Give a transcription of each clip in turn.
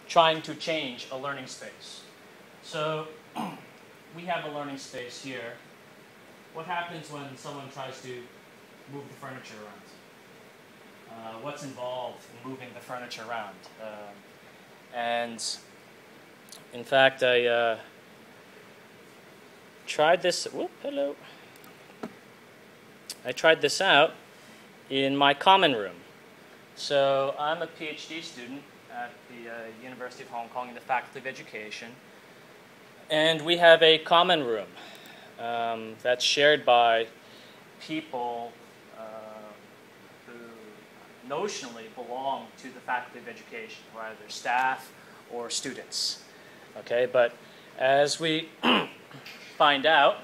trying to change a learning space. So we have a learning space here. What happens when someone tries to move the furniture around? What's involved in moving the furniture around? And in fact, I tried this. Whoop, hello. I tried this out in my common room. So I'm a PhD student at the University of Hong Kong in the Faculty of Education. And we have a common room that's shared by people who notionally belong to the Faculty of Education, who are either staff or students. Okay, but as we find out,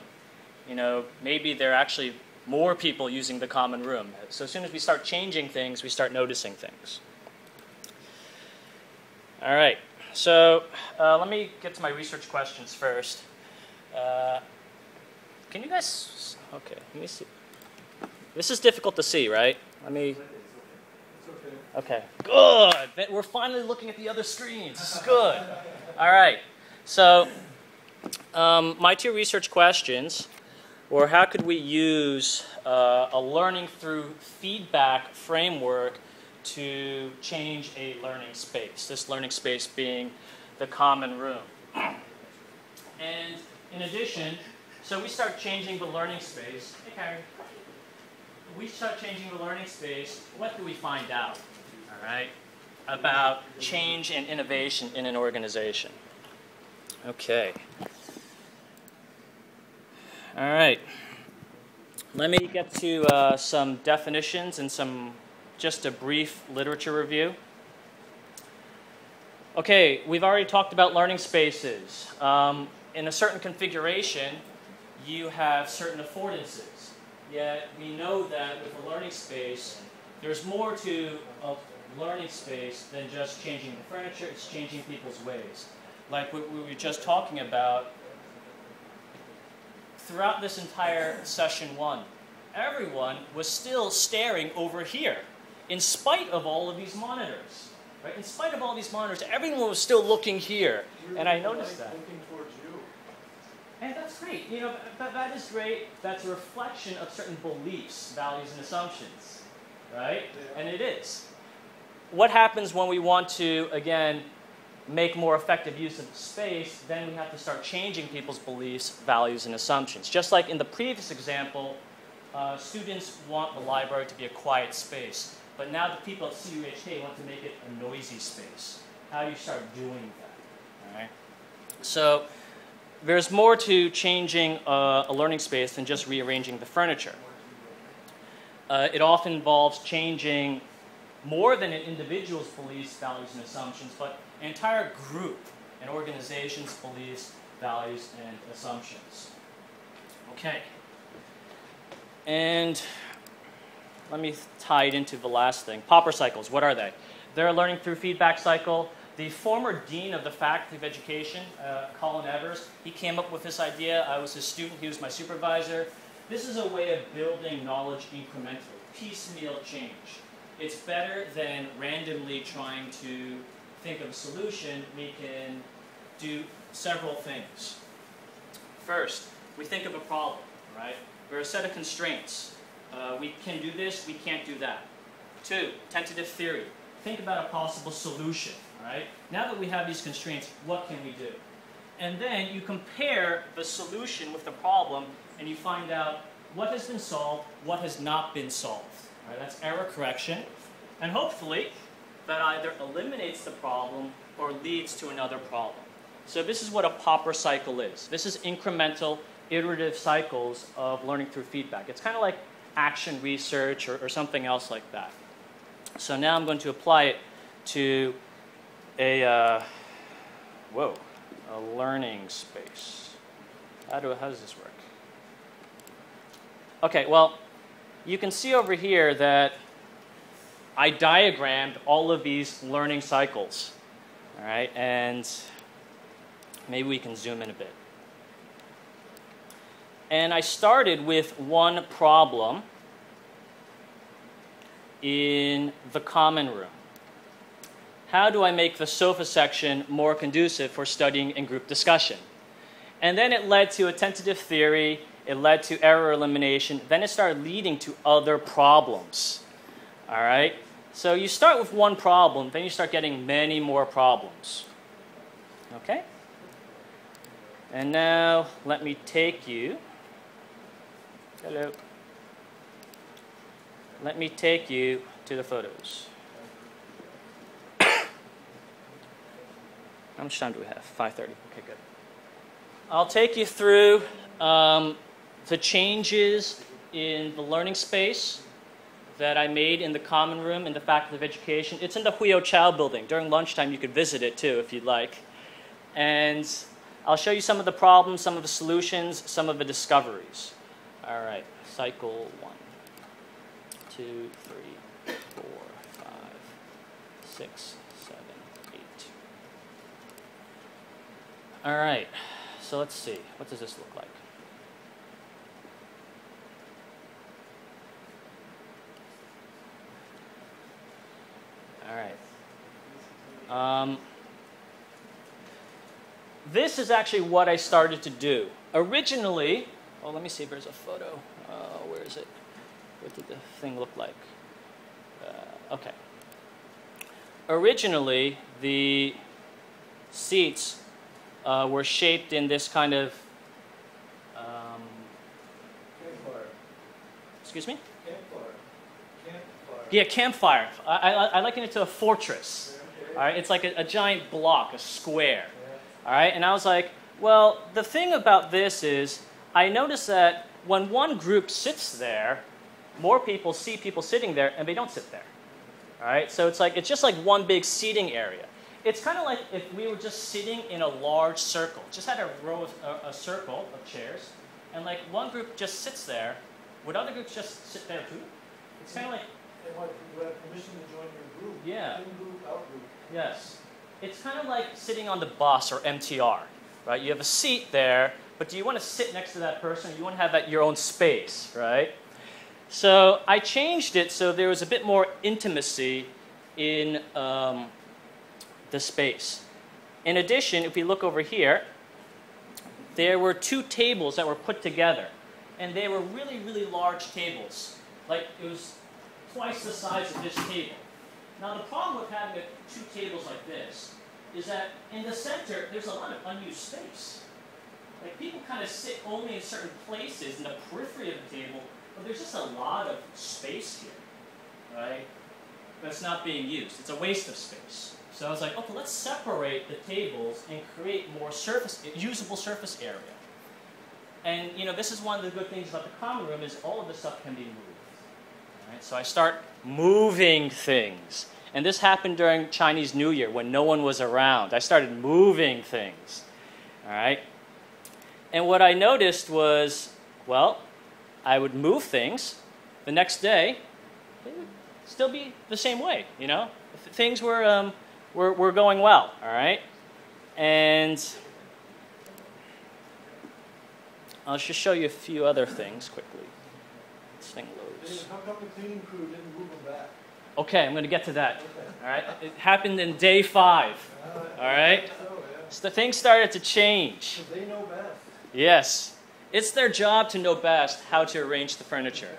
maybe there are actually more people using the common room. So as soon as we start changing things, we start noticing things. All right, so let me get to my research questions first. Can you guys, okay, let me see. This is difficult to see, right? Let me, okay, good. We're finally looking at the other screens. This is good. All right, so my two research questions were how could we use a learning through feedback framework to change a learning space, this learning space being the common room. And in addition, so we start changing the learning space. Hey, Karen. We start changing the learning space. What do we find out, all right, about change and innovation in an organization? Okay. All right. Let me get to some definitions and just a brief literature review. Okay, we've already talked about learning spaces. In a certain configuration, you have certain affordances. Yet we know that with a learning space, there's more to a learning space than just changing the furniture. It's changing people's ways. Like what we were just talking about, throughout this entire session 1, everyone was still staring over here, in spite of all of these monitors. Right? In spite of all these monitors, everyone was still looking here, and I noticed that. Looking towards you. And that's great. That is great. That's a reflection of certain beliefs, values, and assumptions, right? Yeah. And it is. What happens when we want to, again, make more effective use of space? Then we have to start changing people's beliefs, values, and assumptions. Just like in the previous example, students want the library to be a quiet space. But now the people at CUHK want to make it a noisy space. How do you start doing that? All right? So there's more to changing a learning space than just rearranging the furniture. It often involves changing more than an individual's beliefs, values, and assumptions, but an entire group, an organization's beliefs, values, and assumptions. Okay. And let me tie it into the last thing. Popper cycles, what are they? They're a learning through feedback cycle. The former dean of the Faculty of Education, Colin Evers, he came up with this idea. I was his student, he was my supervisor. This is a way of building knowledge incrementally, piecemeal change. It's better than randomly trying to think of a solution. We can do several things. First, we think of a problem, right? There are a set of constraints. We can do this, we can't do that. 2, tentative theory. Think about a possible solution, right? Now that we have these constraints, what can we do? And then you compare the solution with the problem, and you find out what has been solved, what has not been solved. Right? That's error correction. And hopefully, that either eliminates the problem or leads to another problem. So this is what a Popper cycle is. This is incremental, iterative cycles of learning through feedback. It's kind of like action research or something else like that. So now I'm going to apply it to a learning space. How does this work? Okay, well, you can see over here that I diagrammed all of these learning cycles. All right, and maybe we can zoom in a bit. And I started with one problem in the common room. how do I make the sofa section more conducive for studying in group discussion? And then it led to a tentative theory. It led to error elimination. Then it started leading to other problems. All right? So you start with one problem, then you start getting many more problems. Okay? And now let me take you. Hello. Let me take you to the photos. How much time do we have? 5:30. Okay, good. I'll take you through the changes in the learning space that I made in the common room in the Faculty of Education. It's in the Huio Chao building. During lunchtime, you could visit it too if you'd like. And I'll show you some of the problems, some of the solutions, some of the discoveries. All right, cycle 1, 2, 3, 4, 5, 6, 7, 8. All right, so let's see. What does this look like? All right. This is actually what I started to do. Originally, oh, let me see if there's a photo. Where is it? What did the thing look like? Okay. Originally, the seats were shaped in this kind of... campfire. Excuse me? Campfire. Campfire. Yeah, campfire. I liken it to a fortress. All right, it's like a giant block, a square. All right, and I was like, well, the thing about this is I noticed that when one group sits there, more people see people sitting there, and they don't sit there. All right, so it's just like one big seating area. It's kind of like if we were just sitting in a large circle, just had a row of a circle of chairs, and like one group just sits there. Would other groups just sit there too? It's kind of like. And what, you have permission to join your group. Yeah. In-group, out-group. Yes. It's kind of like sitting on the bus or MTR, right? You have a seat there, but do you want to sit next to that person, or you want to have that your own space, right? So I changed it so there was a bit more intimacy in the space. In addition, if we look over here, there were 2 tables that were put together, and they were really, really large tables. Like it was twice the size of this table. Now the problem with having 2 tables like this is that in the center, there's a lot of unused space. Like people kind of sit only in certain places in the periphery of the table, but there's just a lot of space here, right? That's not being used. It's a waste of space. So I was like, okay, let's separate the tables and create more usable surface area. And you know, this is one of the good things about the common room is all of this stuff can be moved. Right? So I start moving things. And this happened during Chinese New Year when no one was around. I started moving things. All right? And what I noticed was, well, I would move things. The next day, they would still be the same way, you know? Things were going well, all right? And I'll just show you a few other things quickly. This thing loads. How come the cleaning crew didn't move them back? Okay, I'm going to get to that. All right? It happened in day 5. All right? So things started to change. Because they know best. Yes. It's their job to know best how to arrange the furniture.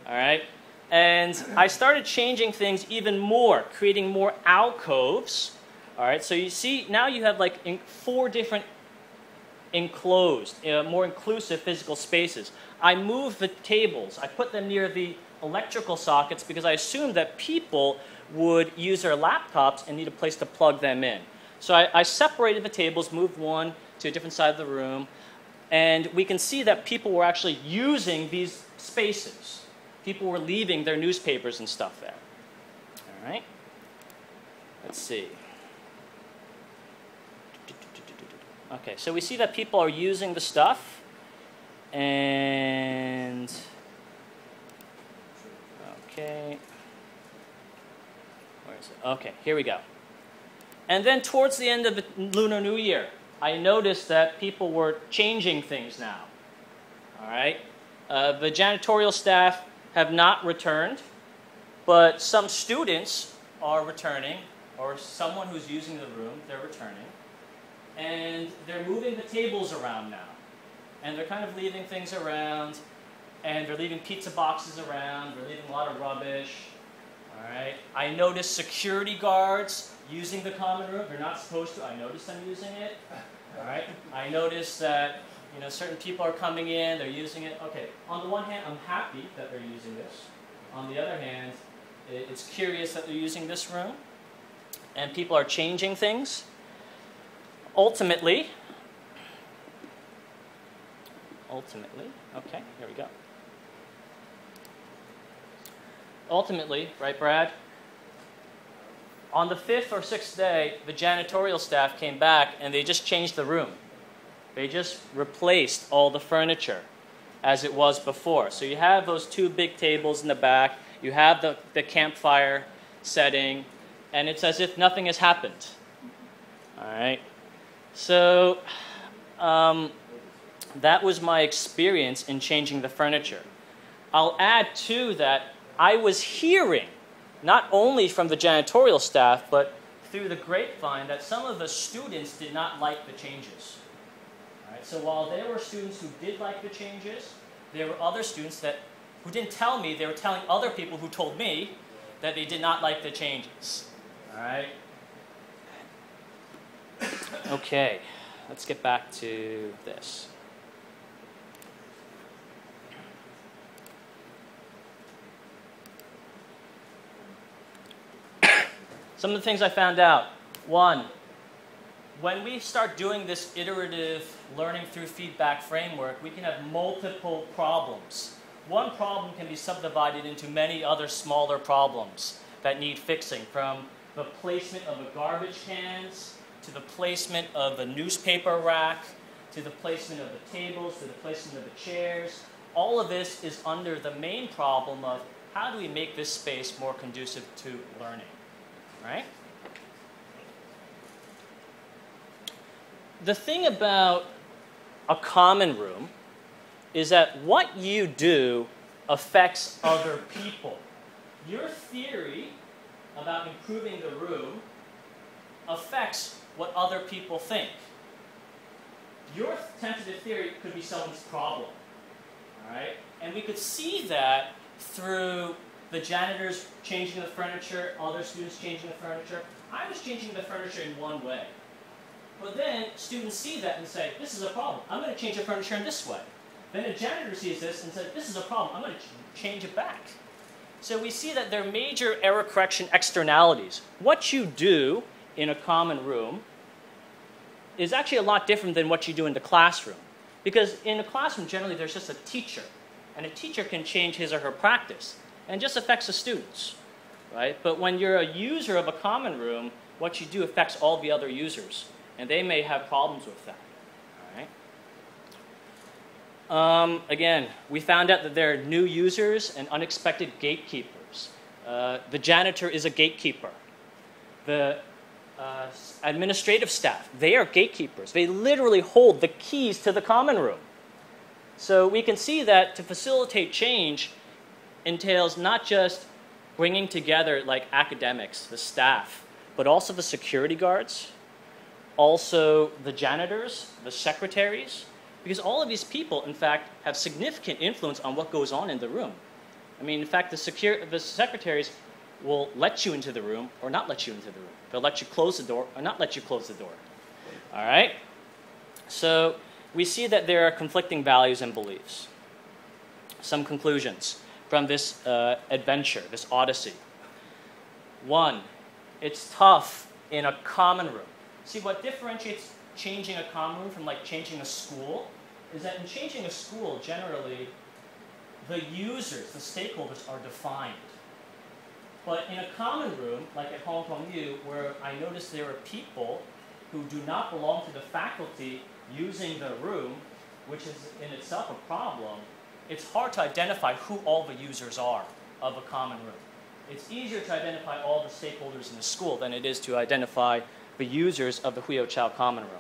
All right? And I started changing things even more, creating more alcoves. All right? So you see, now you have like 4 different enclosed, more inclusive physical spaces. I moved the tables. I put them near the electrical sockets because I assumed that people would use their laptops and need a place to plug them in. So I separated the tables, moved one to a different side of the room, and we can see that people were actually using these spaces. People were leaving their newspapers and stuff there. All right? Let's see. Okay, so we see that people are using the stuff, and okay, where is it? Okay, here we go. And then towards the end of the Lunar New Year, I noticed that people were changing things now. All right, the janitorial staff have not returned, but some students are returning, or someone who's using the room, they're returning, and they're moving the tables around now. And they're kind of leaving things around, and they're leaving pizza boxes around, they're leaving a lot of rubbish. All right. I noticed security guards using the common room. They're not supposed to. I noticed them using it. All right. I noticed that certain people are coming in, they're using it. Okay. On the one hand, I'm happy that they're using this. On the other hand, it's curious that they're using this room, and people are changing things. Ultimately, okay, here we go. Ultimately, right, Brad? On the 5th or 6th day, the janitorial staff came back and they just changed the room. They just replaced all the furniture as it was before. So you have those 2 big tables in the back, you have the campfire setting, and it's as if nothing has happened. All right? So that was my experience in changing the furniture. I'll add, too, that I was hearing, not only from the janitorial staff, but through the grapevine, that some of the students did not like the changes. All right? So while there were students who did like the changes, there were other students who didn't tell me, they were telling other people who told me that they did not like the changes. All right? Okay, let's get back to this. Some of the things I found out. 1, when we start doing this iterative learning through feedback framework, we can have multiple problems. One problem can be subdivided into many other smaller problems that need fixing, from the placement of the garbage cans, to the placement of the newspaper rack, to the placement of the tables, to the placement of the chairs. All of this is under the main problem of how do we make this space more conducive to learning, right? The thing about a common room is that what you do affects other people. Your theory about improving the room affects what other people think. Your tentative theory could be someone's problem, all right? And we could see that through the janitors changing the furniture, other students changing the furniture. I was changing the furniture in one way. But then students see that and say, this is a problem. I'm going to change the furniture in this way. Then a janitor sees this and says, this is a problem. I'm going to change it back. So we see that there are major error correction externalities. What you do in a common room is actually a lot different than what you do in the classroom. Because in a classroom, generally, there's just a teacher. And a teacher can change his or her practice. And it just affects the students, right? But when you're a user of a common room, what you do affects all the other users. And they may have problems with that, all right? Again, we found out that there are new users and unexpected gatekeepers. The janitor is a gatekeeper. The administrative staff, they are gatekeepers. They literally hold the keys to the common room. So we can see that to facilitate change entails not just bringing together like academics, the staff, but also the security guards, also the janitors, the secretaries, because all of these people, in fact, have significant influence on what goes on in the room. I mean, in fact, the secretaries will let you into the room or not let you into the room. They'll let you close the door or not let you close the door. All right? So we see that there are conflicting values and beliefs. Some conclusions from this adventure, this odyssey. 1, it's tough in a common room. See, what differentiates changing a common room from like changing a school is that in changing a school, generally, the users, the stakeholders are defined. But in a common room, like at Hong Kong U, where I noticed there are people who do not belong to the faculty using the room, which is in itself a problem, it's hard to identify who all the users are of a common room. It's easier to identify all the stakeholders in the school than it is to identify the users of the Huio Chao common room.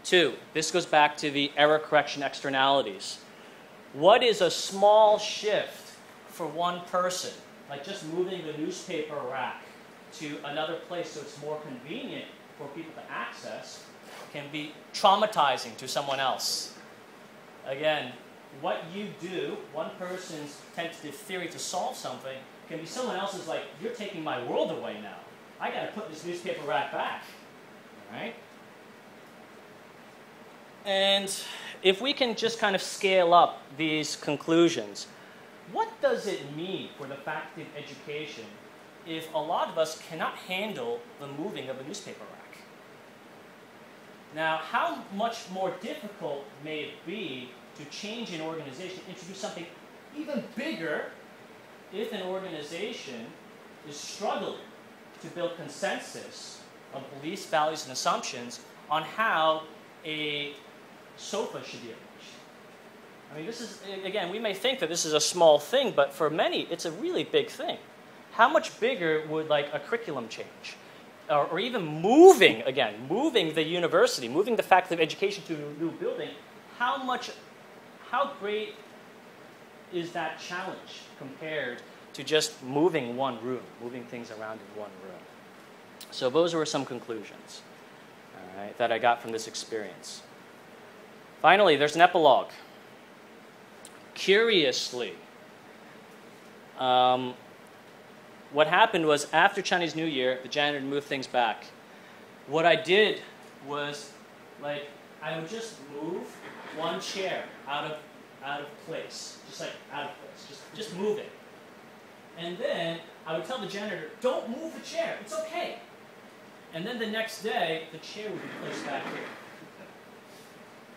2, this goes back to the error correction externalities. What is a small shift for one person, like just moving the newspaper rack to another place so it's more convenient for people to access can be traumatizing to someone else. Again, what you do, one person's tentative theory to solve something, can be someone else's like, you're taking my world away now. I got to put this newspaper rack back. All right? And if we can just kind of scale up these conclusions, what does it mean for the faculty of education if a lot of us cannot handle the moving of a newspaper rack? Now, how much more difficult may it be to change an organization, introduce something even bigger if an organization is struggling to build consensus of beliefs, values, and assumptions on how a sofa should be arranged? I mean, this is, again, we may think that this is a small thing, but for many, it's a really big thing. How much bigger would, like, a curriculum change? Or even moving the university, moving the faculty of education to a new building, how great is that challenge compared to just moving one room, moving things around in one room? So those were some conclusions, all right, that I got from this experience. Finally, there's an epilogue. Curiously, what happened was after Chinese New Year, the janitor moved things back. What I did was, like, I would just move one chair out of place, just like out of place, just move it. And then I would tell the janitor, don't move the chair, it's okay. And then the next day, the chair would be placed back here.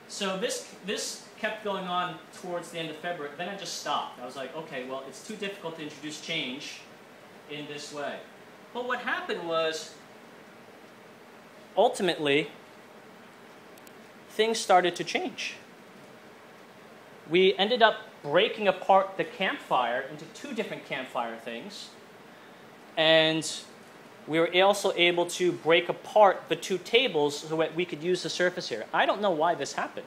So this kept going on towards the end of February. Then I just stopped. I was like, okay, well, it's too difficult to introduce change in this way. But what happened was, ultimately, things started to change. We ended up breaking apart the campfire into two different campfire things. And we were also able to break apart the two tables so that we could use the surface here. I don't know why this happened.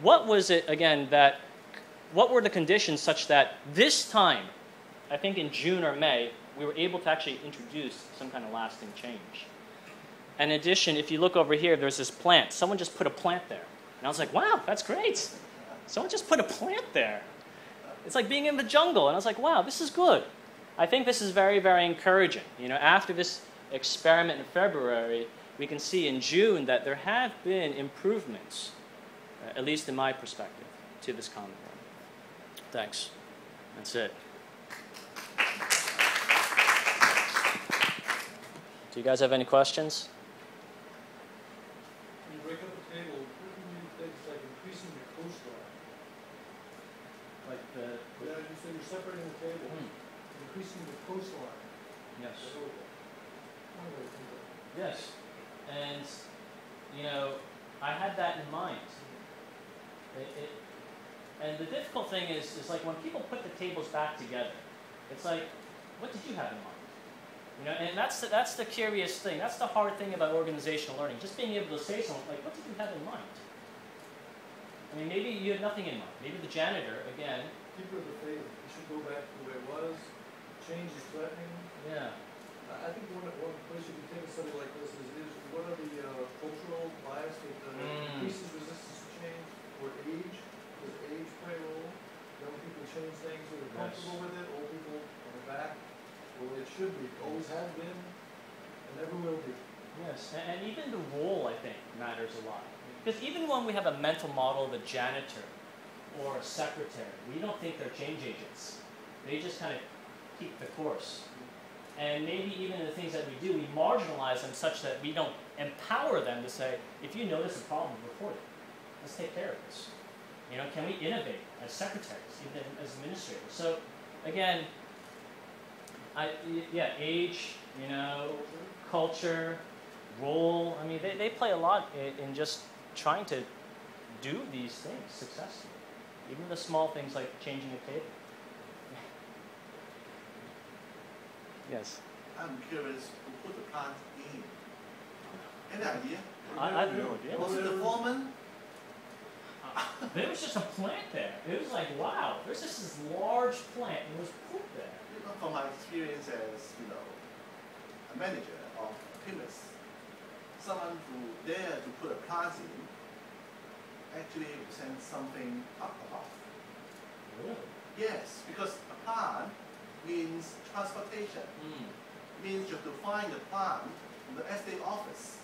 What was it, again, what were the conditions such that this time, I think in June or May, we were able to actually introduce some kind of lasting change? In addition, if you look over here, there's this plant. Someone just put a plant there. And I was like, wow, that's great. Someone just put a plant there. It's like being in the jungle. And I was like, wow, this is good. I think this is very, very encouraging. You know, after this experiment in February, we can see in June that there have been improvements, at least in my perspective, to this common room. Thanks. That's it. Do you guys have any questions? When you break up a table, what do you mean things like increasing the coastline? Like the... Yeah, so you're separating the table, increasing the coastline. Yes. One way to do it. Yes. And, you know, I had that in mind. And the difficult thing is like when people put the tables back together, it's like, what did you have in mind? You know, and that's the curious thing. That's the hard thing about organizational learning. Just being able to say something like, what did you have in mind? I mean, maybe you had nothing in mind. Maybe the janitor, again. Keeper of the faith. You should go back to the way it was. Change is threatening. Yeah. I think one place you can take a study like this is what are the cultural bias that increases resistance to change, or age? Does age play a role? Young people change things so they're comfortable with it. Old people on the back. Well, it should be. Always has been, and never will be. Yes, and even the role, I think, matters a lot. Because even when we have a mental model of a janitor or a secretary, we don't think they're change agents. They just kind of keep the course. And maybe even in the things that we do, we marginalize them such that we don't empower them to say, if you notice a problem, report it. Let's take care of this. You know, can we innovate as secretaries, even as administrators? So, again, age, you know, culture, role. I mean, they play a lot in just trying to do these things successfully. Even the small things like changing a table. Yes? I'm curious, who put the plant in? Any idea? I have no idea. Was it the foreman? There was just a plant there. It was like, wow, there's just this large plant and it was put there. You know, from my experience as, you know, a manager of chemists, someone who dare to put a plant in, actually represents something up above. Really? Yes, because a plant means transportation. Means you have to find the plant in the estate office.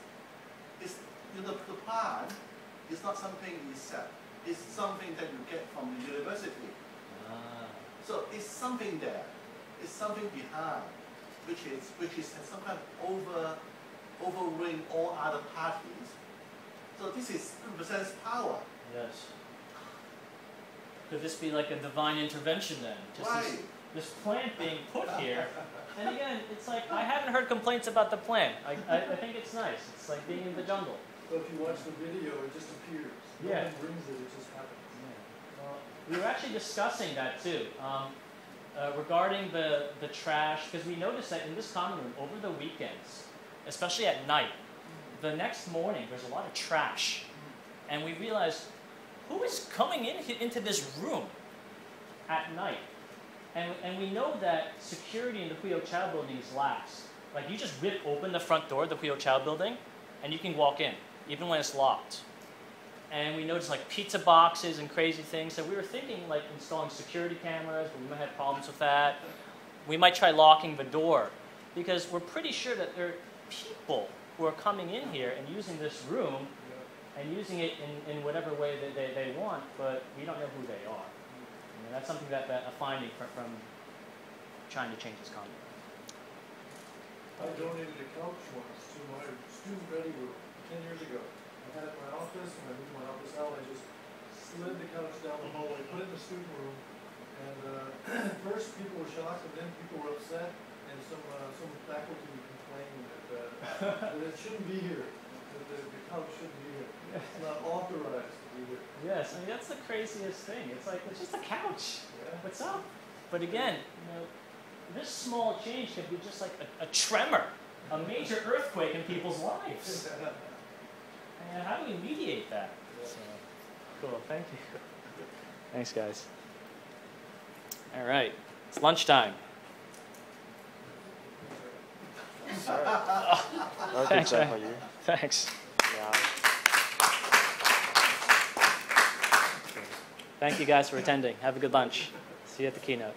It's, the plant is not something you sell. It's something that you get from the university. So it's something there. It's something behind, which is some kind of overruling all other parties. So this represents power. Yes. Could this be like a divine intervention then? Just Right. this plant being put here. And again, it's like, I haven't heard complaints about the plant. I think it's nice. It's like being in the jungle. So if you watch the video, it just appears. No Yeah. one brings it, it just happens. Well, we were actually discussing that too, regarding the trash, because we noticed that in this common room, over the weekends, especially at night, the next morning there's a lot of trash. And we realized, who is coming into this room at night? And we know that security in the Hui Chao building is lax. Like, you just rip open the front door of the Hui Chao building, and you can walk in, even when it's locked. And we noticed like pizza boxes and crazy things. So we were thinking like installing security cameras, but we might have problems with that. We might try locking the door, because we're pretty sure that there are people who are coming in here and using this room and using it in whatever way that they want, but we don't know who they are. And that's something that a finding from trying to change this conduct. I donated a couch once to my student ready room 10 years ago. I had it in my office, and I moved my office out, I just slid the couch down the hallway, put it in the student room, and first people were shocked, and then people were upset, and some faculty complained that it shouldn't be here, that the couch shouldn't be here. It's not authorized to be here. Yes, I mean, that's the craziest thing. It's like, it's just a couch. Yeah. What's up? But again, this small change could be just like a tremor, a major earthquake in people's lives. And how do we mediate that? Yeah. So, cool, thank you. Thanks, guys. All right, it's lunchtime. Thanks, for you. Thanks. Yeah. Thank you guys for attending. Have a good lunch. See you at the keynote.